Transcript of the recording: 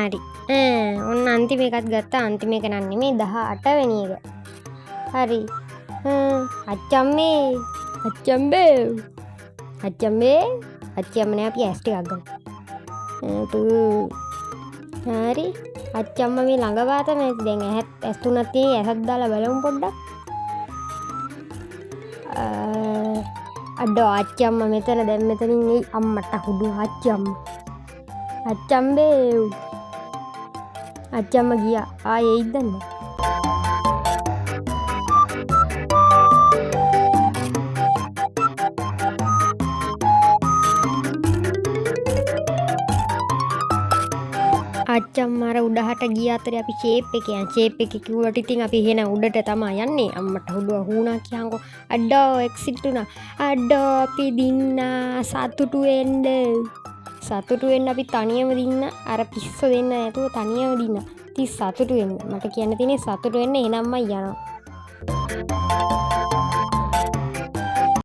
හරි. ඔන්න අන්තිම එකත් ගත්තා. අන්තිම එක නම් නෙමෙයි 18 වෙනි එක. හරි. අච්චම්මේ. අච්චම්බේ. අච්චම්බේ. අච්චම්මනේ අපි ඇස් ටිකක් ගමු. හරි. අච්චම්ම මේ ළඟවා තමයි. දැන් ඇස් තුනක් තියෙයි. ඇසක් දාලා බලමු පොඩ්ඩක්. අඩෝ අච්චම්ම මෙතන දැන් මෙතනින් එයි අම්මට හුඩු අච්චම්ම. අච්චම්බේ. අච්චම්ම ගියා. ආයේ එයිද නැහැ. අච්චම්මාර උඩහට ගිය අතරේ අපි ෂේප් එක යන ෂේප් එක කිව්වට ඉතින් අපි එහෙන උඩට තමයි යන්නේ. අම්මට හුඩුව හුණා කියන්කෝ. අඩෝ එක්සිට් උනා. අඩෝ අපි දින්නා සතුටු වෙන්න. සතුටු වෙන්න අපි තනියම දින්න. අර පිස්සෝ දෙන්න නැතුව තනියම දින්න. ඉතින් සතුටු වෙන්න. මට කියන්න තියෙන්නේ සතුටු වෙන්න එනම්මයි යනවා.